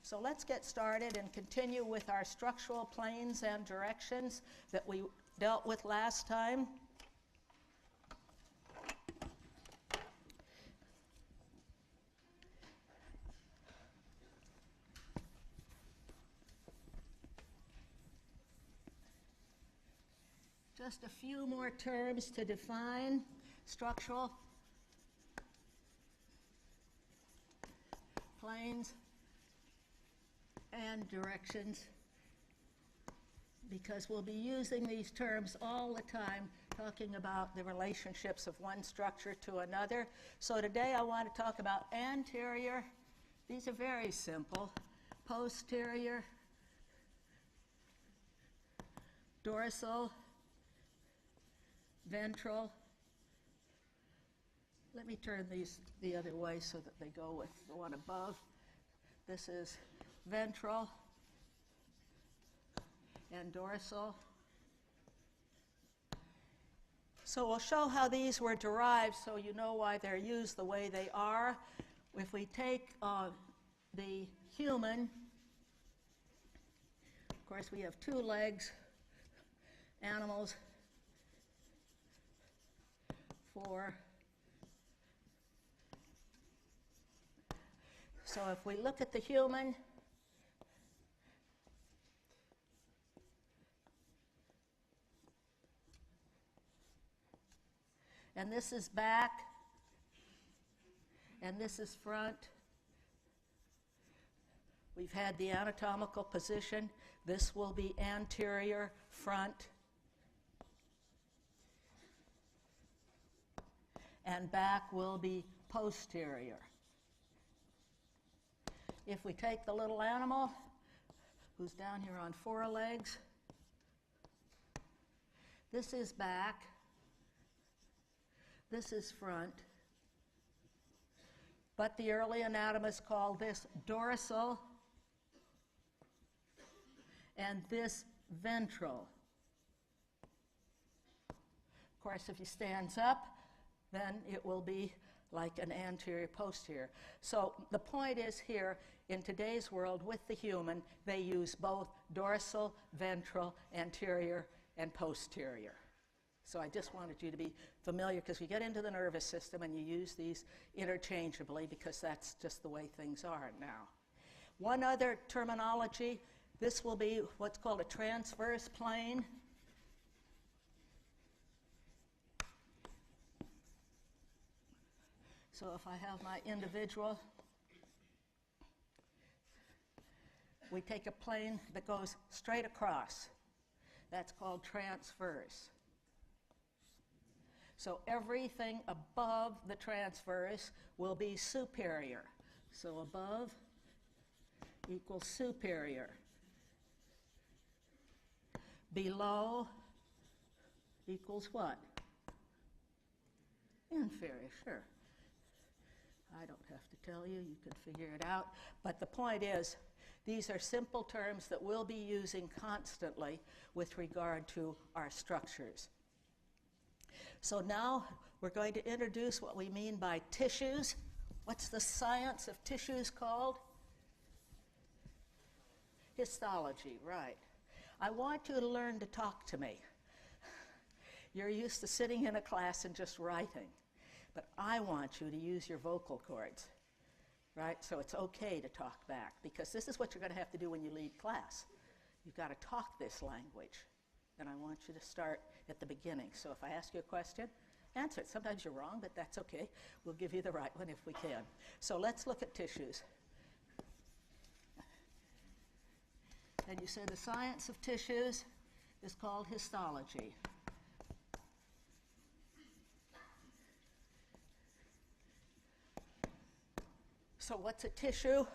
So let's get started and continue with our structural planes and directions that we dealt with last time. Just a few more terms to define structural planes and directions, because we'll be using these terms all the time talking about the relationships of one structure to another. So today I want to talk about anterior. These are very simple. Posterior, dorsal, ventral. Let me turn these the other way so that they go with the one above. This is ventral and dorsal. So we'll show how these were derived so you know why they're used the way they are. If we take the human, of course we have two legs, animals, four. So if we look at the human, and this is back, and this is front. We've had the anatomical position. This will be anterior, front, and back will be posterior. If we take the little animal who's down here on four legs, this is back, this is front, but the early anatomists called this dorsal and this ventral. Of course, if he stands up, then it will be like an anterior posterior. So the point is here, in today's world with the human, they use both dorsal, ventral, anterior, and posterior. So I just wanted you to be familiar, because we get into the nervous system and you use these interchangeably because that's just the way things are now. One other terminology, this will be what's called a transverse plane. So if I have my individual, we take a plane that goes straight across. That's called transverse. So everything above the transverse will be superior. So above equals superior. Below equals what? Inferior, sure. I don't have to tell you, you can figure it out. But the point is, these are simple terms that we'll be using constantly with regard to our structures. So now we're going to introduce what we mean by tissues. What's the science of tissues called? Histology, right. I want you to learn to talk to me. You're used to sitting in a class and just writing. But I want you to use your vocal cords, right? So it's okay to talk back, because this is what you're going to have to do when you lead class. You've got to talk this language. And I want you to start at the beginning. So if I ask you a question, answer it. Sometimes you're wrong, but that's okay. We'll give you the right one if we can. So let's look at tissues. And you said the science of tissues is called histology. So what's a tissue?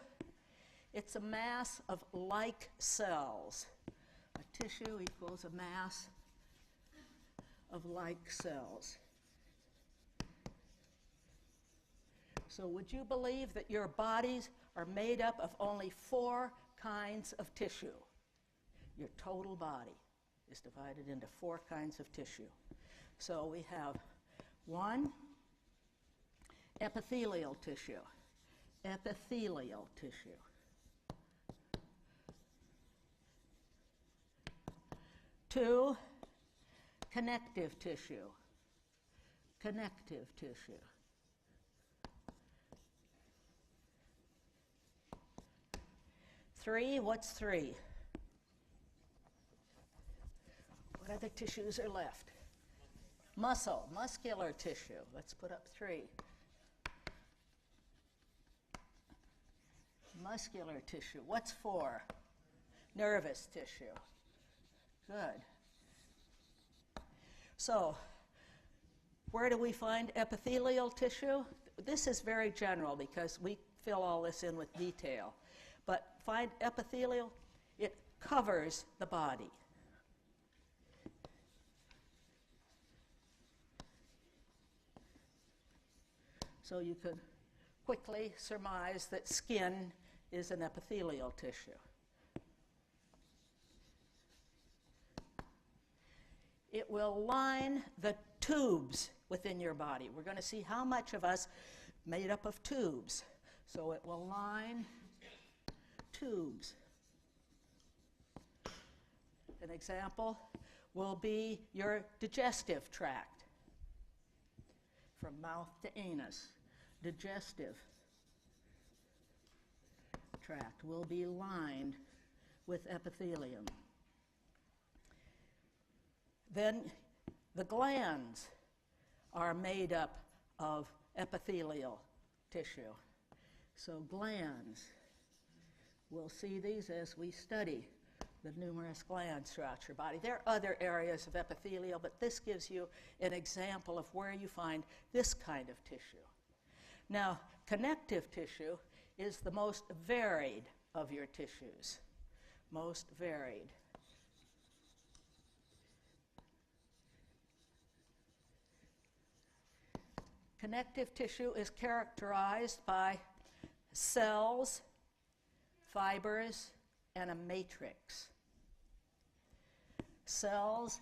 It's a mass of like cells. A tissue equals a mass of like cells. So would you believe that your bodies are made up of only 4 kinds of tissue? Your total body is divided into 4 kinds of tissue. So we have 1, epithelial tissue. Epithelial tissue. 2, connective tissue. Connective tissue. 3, what's 3? What other tissues are left? Muscle, muscular tissue. Let's put up 3. Muscular tissue. What's 4? Nervous tissue. Good. So, where do we find epithelial tissue? This is very general because we fill all this in with detail. But find epithelial, it covers the body. So you could quickly surmise that skin is an epithelial tissue. It will line the tubes within your body. We're going to see how much of us made up of tubes. So it will line tubes. An example will be your digestive tract, from mouth to anus. Digestive tract will be lined with epithelium. Then the glands are made up of epithelial tissue. So glands, we'll see these as we study the numerous glands throughout your body. There are other areas of epithelial, but this gives you an example of where you find this kind of tissue. Now, connective tissue is the most varied of your tissues. Most varied. Connective tissue is characterized by cells, fibers, and a matrix. Cells,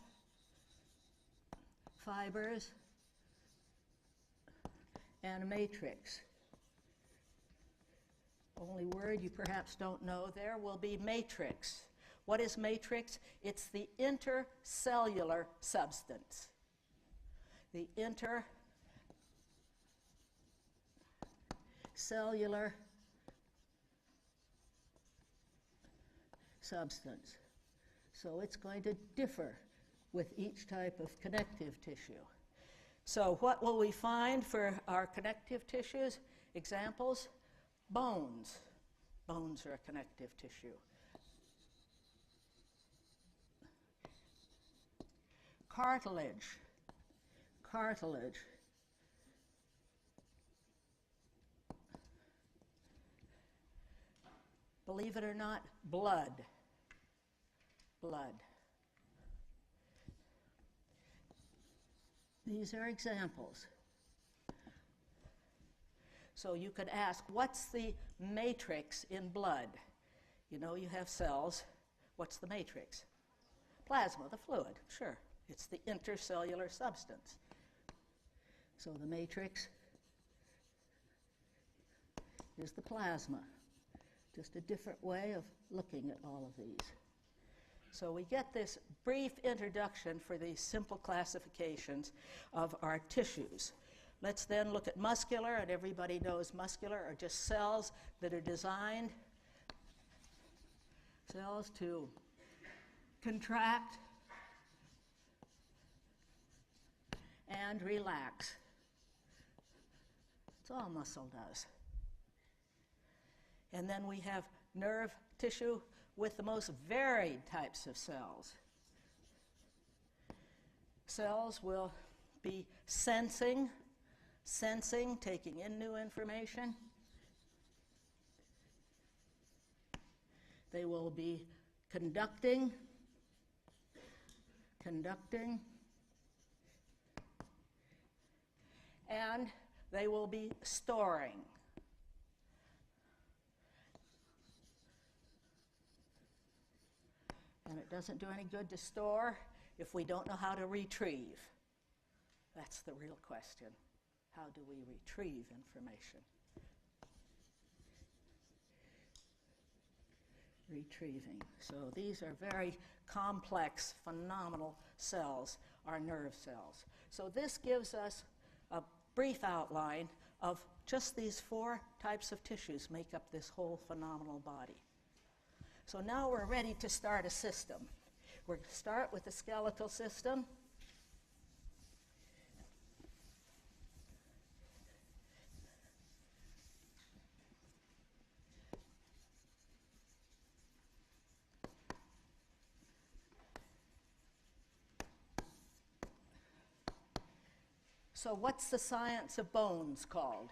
fibers, and a matrix. Only word you perhaps don't know there will be matrix. What is matrix? It's the intercellular substance. The intercellular substance. So it's going to differ with each type of connective tissue. So what will we find for our connective tissues? Examples? Bones. Bones are a connective tissue. Cartilage. Cartilage. Believe it or not, blood. Blood. These are examples. So you could ask, what's the matrix in blood? You know you have cells. What's the matrix? Plasma, the fluid, sure. It's the intercellular substance. So the matrix is the plasma. Just a different way of looking at all of these. So we get this brief introduction for these simple classifications of our tissues. Let's then look at muscular, and everybody knows muscular are just cells that are designed, cells to contract and relax. That's all muscle does. And then we have nerve tissue with the most varied types of cells. Cells will be sensing, taking in new information. They will be conducting, and they will be storing. And it doesn't do any good to store if we don't know how to retrieve. That's the real question. How do we retrieve information? retrieving. So these are very complex, phenomenal cells, our nerve cells. So this gives us a brief outline of just these 4 types of tissues make up this whole phenomenal body. So now we're ready to start a system. We're going to start with the skeletal system. So what's the science of bones called?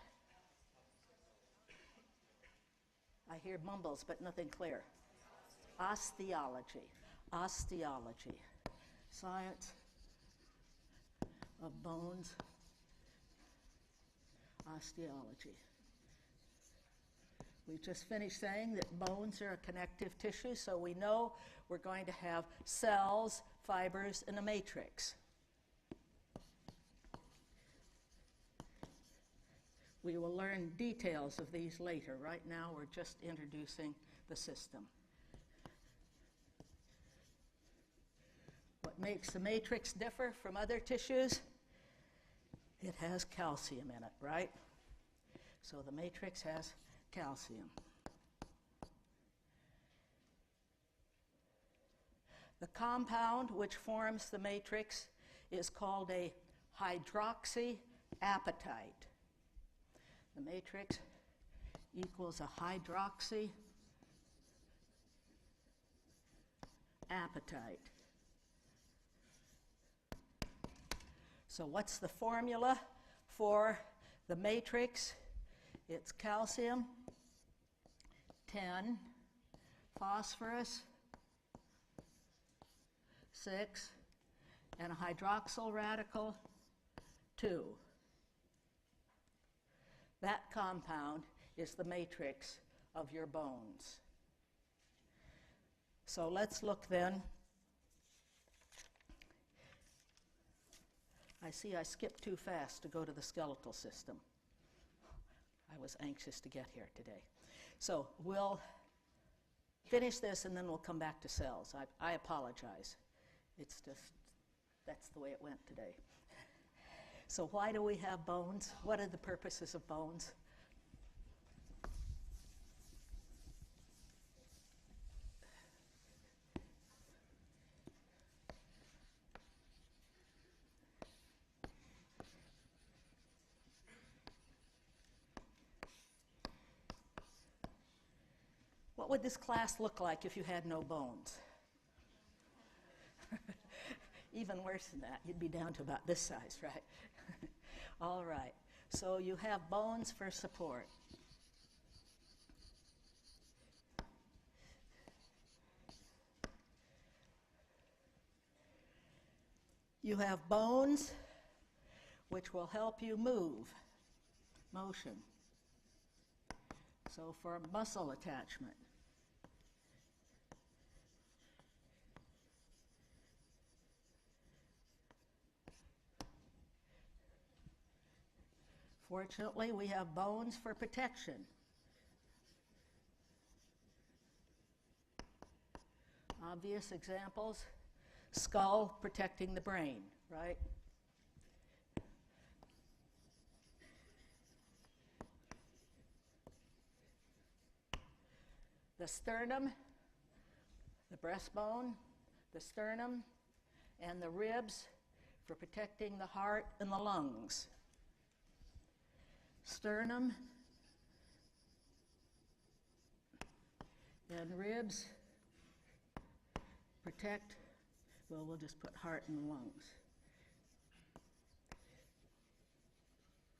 I hear mumbles, but nothing clear. Osteology. Osteology. Science of bones. Osteology. We just finished saying that bones are a connective tissue, so we know we're going to have cells, fibers, and a matrix. We will learn details of these later. Right now, we're just introducing the system. What makes the matrix differ from other tissues? It has calcium in it, right? So the matrix has calcium. The compound which forms the matrix is called a hydroxyapatite. The matrix equals a hydroxyapatite. So what's the formula for the matrix? It's calcium, 10, phosphorus, 6, and a hydroxyl radical, 2. That compound is the matrix of your bones. So let's look then. I see I skipped too fast to go to the skeletal system. I was anxious to get here today. So we'll finish this and then we'll come back to cells. I apologize. It's just, that's the way it went today. So why do we have bones? What are the purposes of bones? What would this class look like if you had no bones? Even worse than that, you'd be down to about this size, right? All right, so you have bones for support. You have bones which will help you move, motion. So for muscle attachment. Fortunately, we have bones for protection. Obvious examples, skull protecting the brain, right? The sternum, the breastbone, the sternum, and the ribs for protecting the heart and the lungs. Sternum and ribs protect, well, we'll just put heart and lungs.